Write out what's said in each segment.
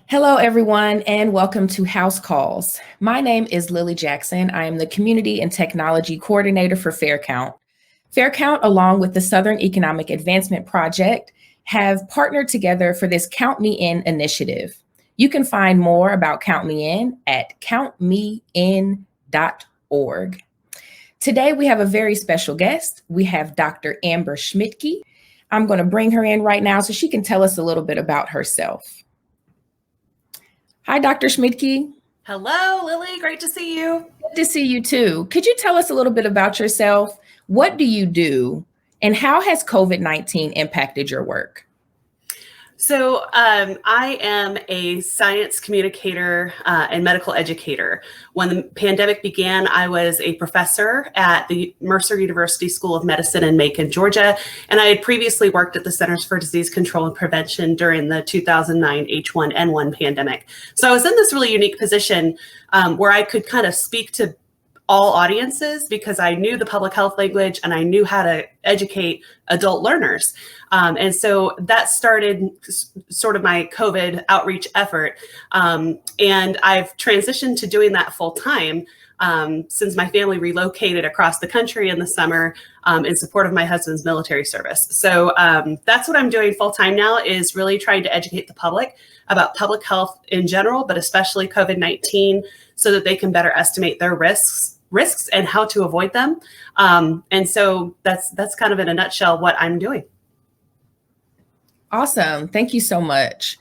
Hello, everyone, and welcome to House Calls. My name is Lily Jackson. I am the Community and Technology Coordinator for FairCount. FairCount, along with the Southern Economic Advancement Project, have partnered together for this Count Me In initiative. You can find more about Count Me In at countmein.org. Today, we have a very special guest. We have Dr. Amber Schmidtke. I'm going to bring her in right now so she can tell us a little bit about herself. Hi, Dr. Schmidtke. Hello, Lily. Great to see you. Good to see you too. Could you tell us a little bit about yourself? What do you do? And how has COVID-19 impacted your work? So I am a science communicator and medical educator. When the pandemic began, I was a professor at the Mercer University School of Medicine in Macon, Georgia, and I had previously worked at the Centers for Disease Control and Prevention during the 2009 H1N1 pandemic. So I was in this really unique position where I could kind of speak to all audiences because I knew the public health language and I knew how to educate adult learners. And so that started sort of my COVID outreach effort. And I've transitioned to doing that full time since my family relocated across the country in the summer in support of my husband's military service. So that's what I'm doing full time now, is really trying to educate the public about public health in general, but especially COVID-19, so that they can better estimate their risks and how to avoid them. And so that's kind of in a nutshell what I'm doing. Awesome. Thank you so much.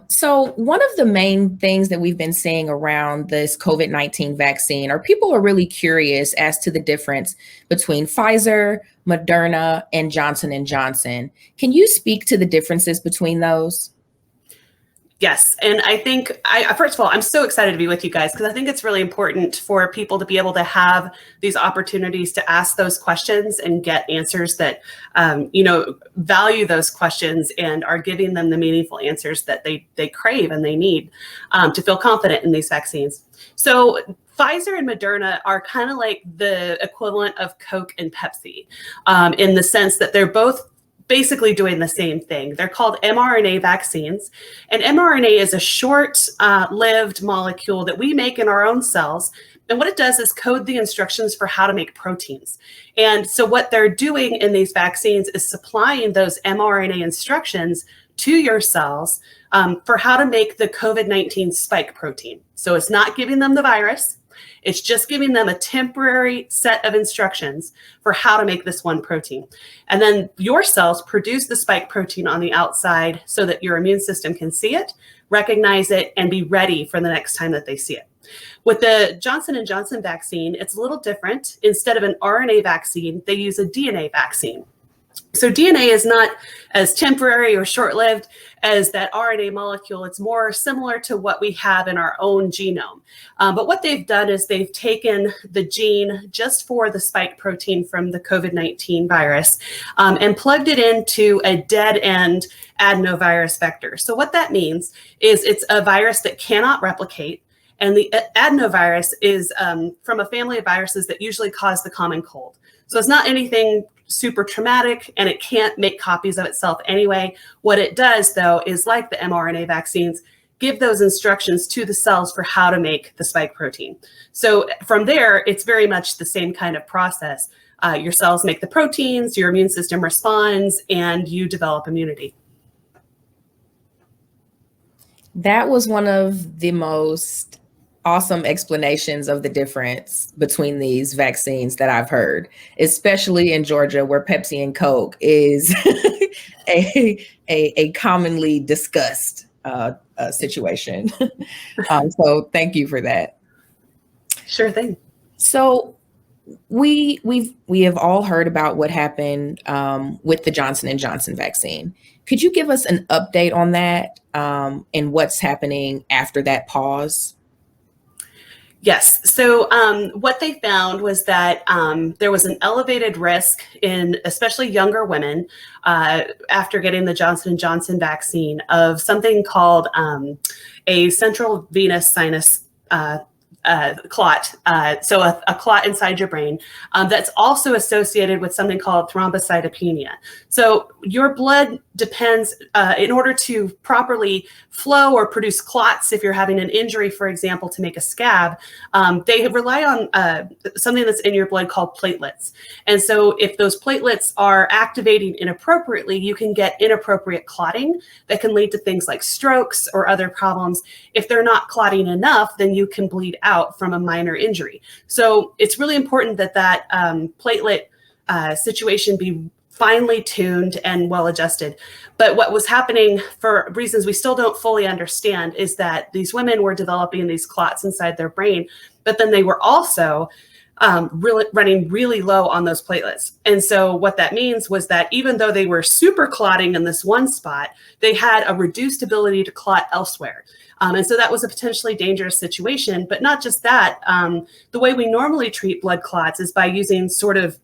So one of the main things that we've been seeing around this COVID-19 vaccine are people are really curious as to the difference between Pfizer, Moderna, and Johnson & Johnson. Can you speak to the differences between those? Yes. And I think, first of all, I'm so excited to be with you guys because I think it's really important for people to be able to have these opportunities to ask those questions and get answers that, value those questions and are giving them the meaningful answers that they crave and they need to feel confident in these vaccines. So Pfizer and Moderna are kind of like the equivalent of Coke and Pepsi in the sense that they're both basically doing the same thing. They're called mRNA vaccines. And mRNA is a short-lived molecule that we make in our own cells. And what it does is code the instructions for how to make proteins. And so what they're doing in these vaccines is supplying those mRNA instructions to your cells for how to make the COVID-19 spike protein. So it's not giving them the virus. It's just giving them a temporary set of instructions for how to make this one protein. And then your cells produce the spike protein on the outside so that your immune system can see it, recognize it, and be ready for the next time that they see it. With the Johnson & Johnson vaccine, it's a little different. Instead of an RNA vaccine, they use a DNA vaccine. So DNA is not as temporary or short-lived as that RNA molecule. It's more similar to what we have in our own genome. But what they've done is they've taken the gene just for the spike protein from the COVID-19 virus and plugged it into a dead-end adenovirus vector. So what that means is it's a virus that cannot replicate. And the adenovirus is from a family of viruses that usually cause the common cold. So it's not anything super traumatic, and it can't make copies of itself anyway. What it does, though, is like the mRNA vaccines, give those instructions to the cells for how to make the spike protein. So from there, it's very much the same kind of process. Your cells make the proteins, your immune system responds, and you develop immunity. That was one of the most awesome explanations of the difference between these vaccines that I've heard, especially in Georgia, where Pepsi and Coke is a commonly discussed situation. So thank you for that. Sure thing. So we have all heard about what happened with the Johnson & Johnson vaccine. Could you give us an update on that and what's happening after that pause? Yes. So what they found was that there was an elevated risk in especially younger women after getting the Johnson & Johnson vaccine of something called a central venous sinus clot, so a clot inside your brain that's also associated with something called thrombocytopenia. So your blood depends, in order to properly flow or produce clots, if you're having an injury, for example, to make a scab, they rely on something that's in your blood called platelets. And so if those platelets are activating inappropriately, you can get inappropriate clotting that can lead to things like strokes or other problems. If they're not clotting enough, then you can bleed out from a minor injury. So it's really important that that platelet situation be finely tuned and well adjusted. But what was happening, for reasons we still don't fully understand, is that these women were developing these clots inside their brain, but then they were also running really low on those platelets. And so what that means was that even though they were super clotting in this one spot, they had a reduced ability to clot elsewhere. And so that was a potentially dangerous situation. But not just that, the way we normally treat blood clots is by using sort of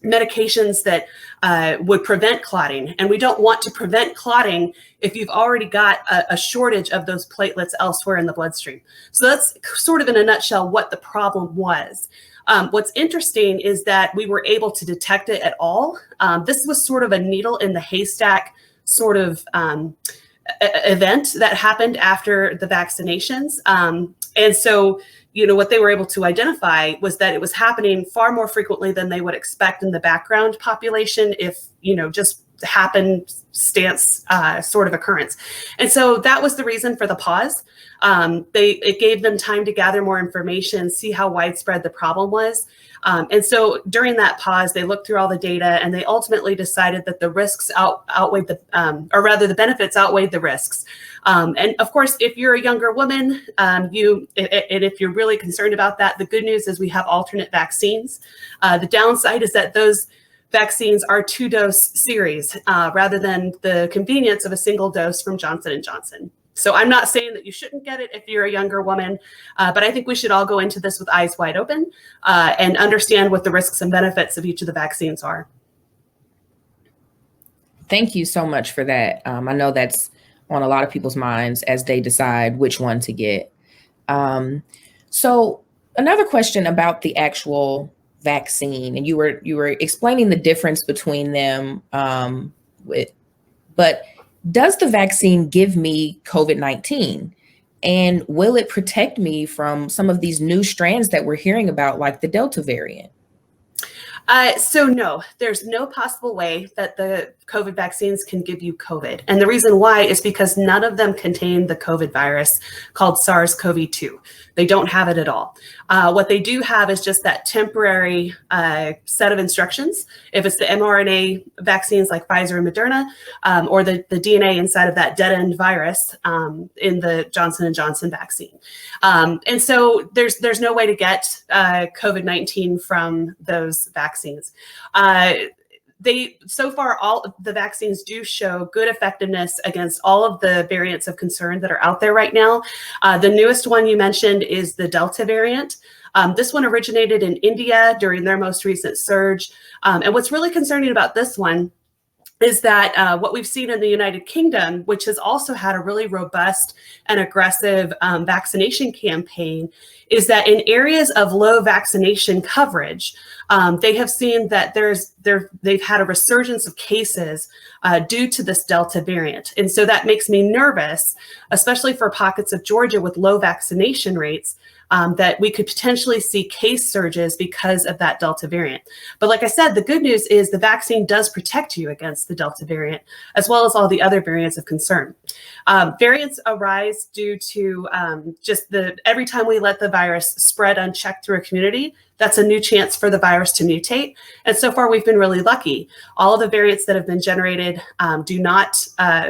medications that would prevent clotting. And we don't want to prevent clotting if you've already got a shortage of those platelets elsewhere in the bloodstream. So that's sort of in a nutshell what the problem was. What's interesting is that we were able to detect it at all. This was sort of a needle in the haystack sort of event that happened after the vaccinations. And so, you know, what they were able to identify was that it was happening far more frequently than they would expect in the background population if, you know, just happenstance sort of occurrence. And so that was the reason for the pause. It gave them time to gather more information, see how widespread the problem was. And so during that pause, they looked through all the data and they ultimately decided that the risks outweighed the benefits outweighed the risks. And of course, if you're a younger woman, and if you're really concerned about that, the good news is we have alternate vaccines. The downside is that those vaccines are 2-dose series rather than the convenience of a single dose from Johnson & Johnson. So I'm not saying that you shouldn't get it if you're a younger woman, but I think we should all go into this with eyes wide open and understand what the risks and benefits of each of the vaccines are. Thank you so much for that. I know that's on a lot of people's minds as they decide which one to get. So another question about the actual vaccine, and you were explaining the difference between them, but does the vaccine give me COVID-19? And will it protect me from some of these new strands that we're hearing about, like the Delta variant? So no, there's no possible way that the COVID vaccines can give you COVID. And the reason why is because none of them contain the COVID virus called SARS-CoV-2. They don't have it at all. What they do have is just that temporary set of instructions. If it's the mRNA vaccines like Pfizer and Moderna, or the DNA inside of that dead-end virus in the Johnson & Johnson vaccine. And so there's no way to get COVID-19 from those vaccines. So far, all of the vaccines do show good effectiveness against all of the variants of concern that are out there right now. The newest one you mentioned is the Delta variant. This one originated in India during their most recent surge. And what's really concerning about this one is that what we've seen in the United Kingdom, which has also had a really robust and aggressive vaccination campaign, is that in areas of low vaccination coverage, they have seen that they've had a resurgence of cases due to this Delta variant. And so that makes me nervous, especially for pockets of Georgia with low vaccination rates, that we could potentially see case surges because of that Delta variant. But like I said, the good news is the vaccine does protect you against the Delta variant, as well as all the other variants of concern. Variants arise due to every time we let the virus spread unchecked through a community, that's a new chance for the virus to mutate. And so far, we've been really lucky. All of the variants that have been generated do not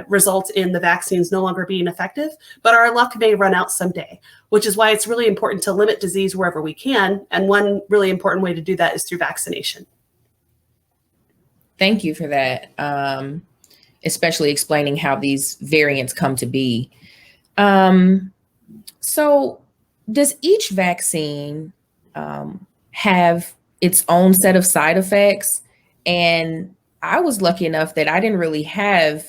result in the vaccines no longer being effective, but our luck may run out someday, which is why it's really important to limit disease wherever we can. And one really important way to do that is through vaccination. Thank you for that, especially explaining how these variants come to be. So does each vaccine have its own set of side effects? And I was lucky enough that I didn't really have,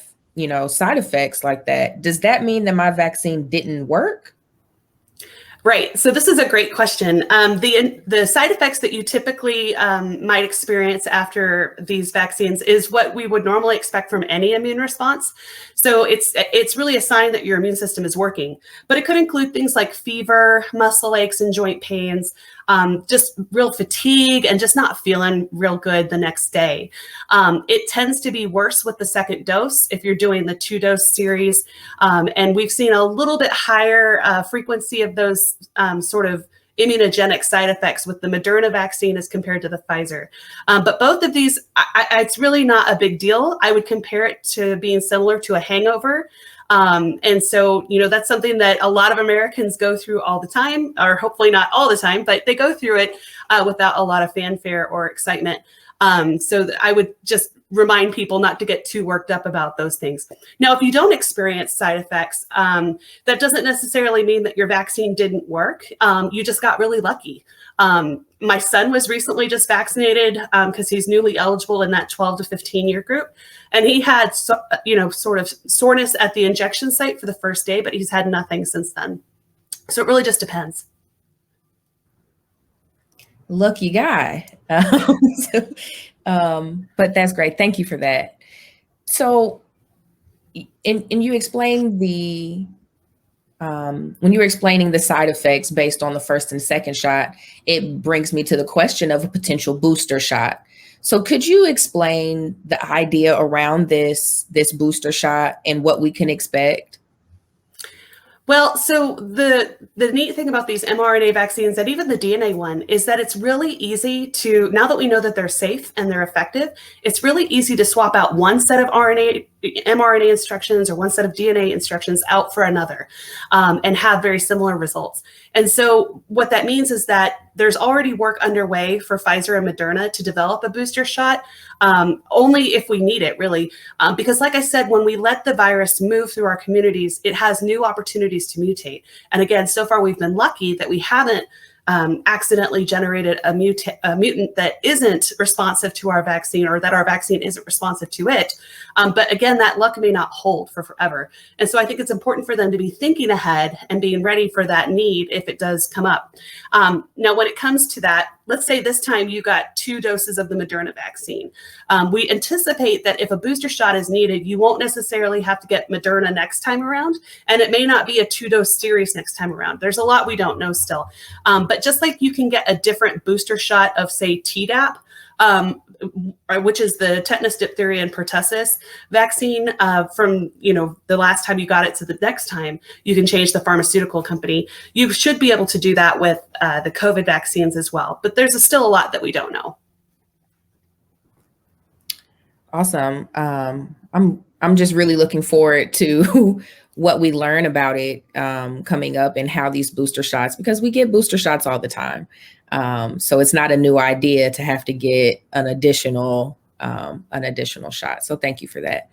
side effects like that. Does that mean that my vaccine didn't work? Right. So this is a great question. The side effects that you typically might experience after these vaccines is what we would normally expect from any immune response. So it's really a sign that your immune system is working. But it could include things like fever, muscle aches, and joint pains, just real fatigue, and just not feeling real good the next day. It tends to be worse with the second dose if you're doing the 2-dose series. And we've seen a little bit higher frequency of those sort of immunogenic side effects with the Moderna vaccine as compared to the Pfizer. But both of these, it's really not a big deal. I would compare it to being similar to a hangover. And so, that's something that a lot of Americans go through all the time, or hopefully not all the time, but they go through it without a lot of fanfare or excitement. So I would just remind people not to get too worked up about those things. Now, if you don't experience side effects, that doesn't necessarily mean that your vaccine didn't work. You just got really lucky. My son was recently just vaccinated because he's newly eligible in that 12 to 15 year group. And he had, sort of soreness at the injection site for the first day, but he's had nothing since then. So it really just depends. Lucky guy. But that's great. Thank you for that. So, and you explained when you were explaining the side effects based on the first and second shot, it brings me to the question of a potential booster shot. So could you explain the idea around this booster shot and what we can expect? Well, so the neat thing about these mRNA vaccines and even the DNA one is that it's really easy to, now that we know that they're safe and they're effective, it's really easy to swap out one set of mRNA instructions or one set of DNA instructions out for another and have very similar results. And so what that means is that there's already work underway for Pfizer and Moderna to develop a booster shot, only if we need it, really. Because like I said, when we let the virus move through our communities, it has new opportunities to mutate. And again, so far we've been lucky that we haven't accidentally generated a mutant that isn't responsive to our vaccine, or that our vaccine isn't responsive to it. But again, that luck may not hold for forever. And so I think it's important for them to be thinking ahead and being ready for that need if it does come up. Now, when it comes to that, let's say this time you got 2 doses of the Moderna vaccine. We anticipate that if a booster shot is needed, you won't necessarily have to get Moderna next time around, and it may not be a 2-dose series next time around. There's a lot we don't know still. But just like you can get a different booster shot of, say, Tdap, which is the tetanus, diphtheria, and pertussis vaccine from the last time you got it to the next time, you can change the pharmaceutical company. You should be able to do that with the COVID vaccines as well. But there's still a lot that we don't know. Awesome. I'm just really looking forward to what we learn about it coming up, and how these booster shots, because we get booster shots all the time. So it's not a new idea to have to get an additional shot. So thank you for that.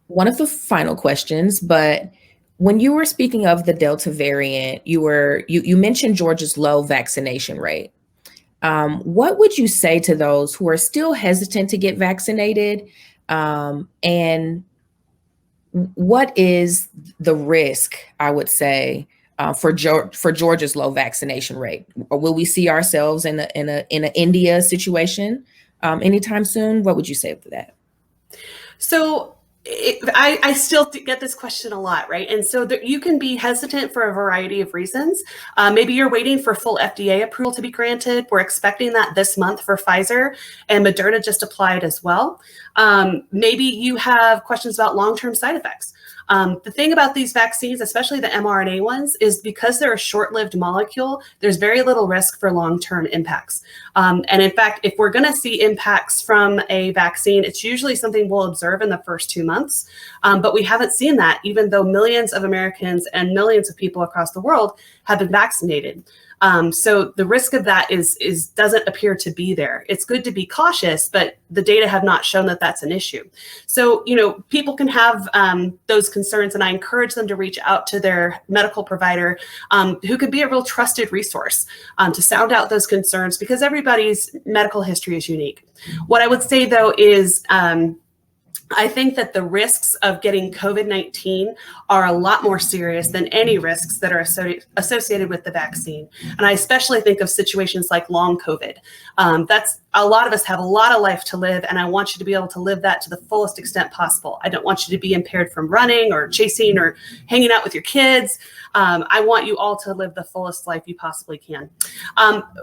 One of the final questions, but when you were speaking of the Delta variant, you mentioned Georgia's low vaccination rate. What would you say to those who are still hesitant to get vaccinated? And what is the risk, I would say, for Georgia's low vaccination rate? Or will we see ourselves in an India situation anytime soon? What would you say to that? So I still get this question a lot, right? And so you can be hesitant for a variety of reasons. Maybe you're waiting for full FDA approval to be granted. We're expecting that this month for Pfizer, and Moderna just applied as well. Maybe you have questions about long-term side effects. The thing about these vaccines, especially the mRNA ones, is because they're a short-lived molecule, there's very little risk for long-term impacts. And in fact, if we're going to see impacts from a vaccine, it's usually something we'll observe in the first 2 months. But we haven't seen that, even though millions of Americans and millions of people across the world have been vaccinated. So the risk of that doesn't appear to be there. It's good to be cautious, but the data have not shown that that's an issue. So, people can have those concerns, and I encourage them to reach out to their medical provider, who could be a real trusted resource to sound out those concerns, because everybody's medical history is unique. What I would say, though, is I think that the risks of getting COVID-19 are a lot more serious than any risks that are associated with the vaccine. And I especially think of situations like long COVID. That's a lot of us have a lot of life to live, and I want you to be able to live that to the fullest extent possible. I don't want you to be impaired from running or chasing or hanging out with your kids. I want you all to live the fullest life you possibly can.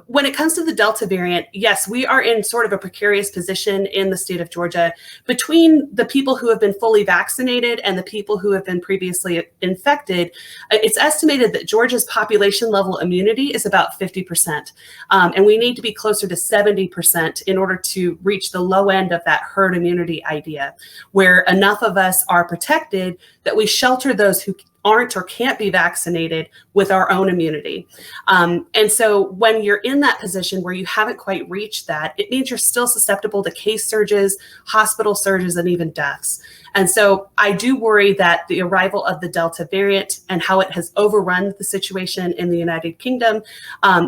When it comes to the Delta variant, yes, we are in sort of a precarious position in the state of Georgia between the people who have been fully vaccinated and the people who have been previously infected. It's estimated that Georgia's population level immunity is about 50%. And we need to be closer to 70% in order to reach the low end of that herd immunity idea, where enough of us are protected that we shelter those who aren't or can't be vaccinated with our own immunity. And so when you're in that position where you haven't quite reached that, it means you're still susceptible to case surges, hospital surges, and even deaths. And so I do worry that the arrival of the Delta variant and how it has overrun the situation in the United Kingdom,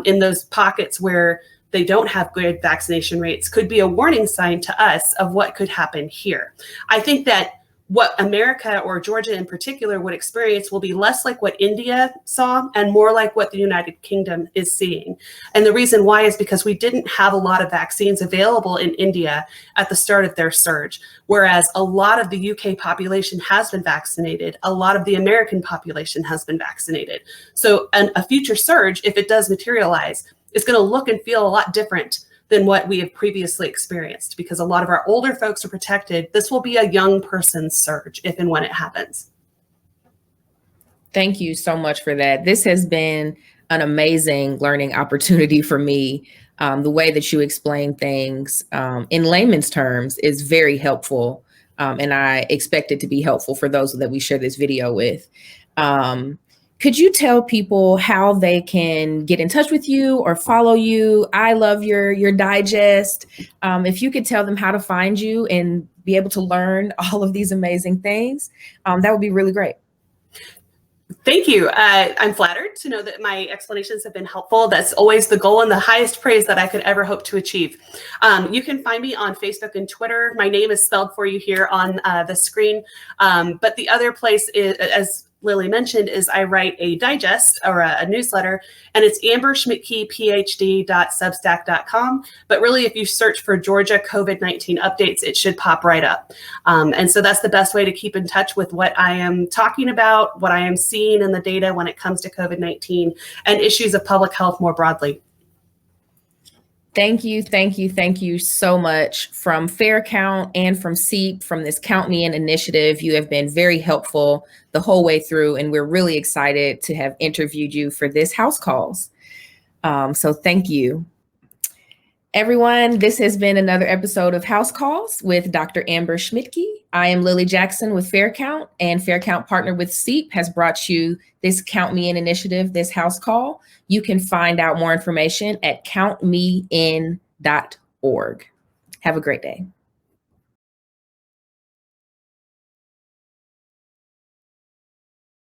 in those pockets where they don't have good vaccination rates, could be a warning sign to us of what could happen here. I think that what America, or Georgia in particular, would experience will be less like what India saw and more like what the United Kingdom is seeing. And the reason why is because we didn't have a lot of vaccines available in India at the start of their surge, whereas a lot of the UK population has been vaccinated. A lot of the American population has been vaccinated. So a future surge, if it does materialize, is going to look and feel a lot different than what we have previously experienced, because a lot of our older folks are protected. This will be a young person's surge if and when it happens. Thank you so much for that. This has been an amazing learning opportunity for me. The way that you explain things in layman's terms is very helpful. And I expect it to be helpful for those that we share this video with. Could you tell people how they can get in touch with you or follow you? I love your digest. If you could tell them how to find you and be able to learn all of these amazing things, that would be really great. Thank you. I'm flattered to know that my explanations have been helpful. That's always the goal and the highest praise that I could ever hope to achieve. You can find me on Facebook and Twitter. My name is spelled for you here on the screen. But the other place is, as Lily mentioned, is I write a digest or a newsletter, and it's amberschmidtkephd.substack.com. But really, if you search for Georgia COVID-19 updates, it should pop right up. And so that's the best way to keep in touch with what I am talking about, what I am seeing in the data when it comes to COVID-19 and issues of public health more broadly. Thank you, thank you, thank you so much. From Fair Count and from SEEP, from this Count Me In initiative, you have been very helpful the whole way through, and we're really excited to have interviewed you for this House Calls. So thank you. Everyone, this has been another episode of House Calls with Dr. Amber Schmidtke. I am Lily Jackson with Fair Count, and Fair Count partnered with SEEP has brought you this Count Me In initiative, this House Call. You can find out more information at countmein.org. Have a great day.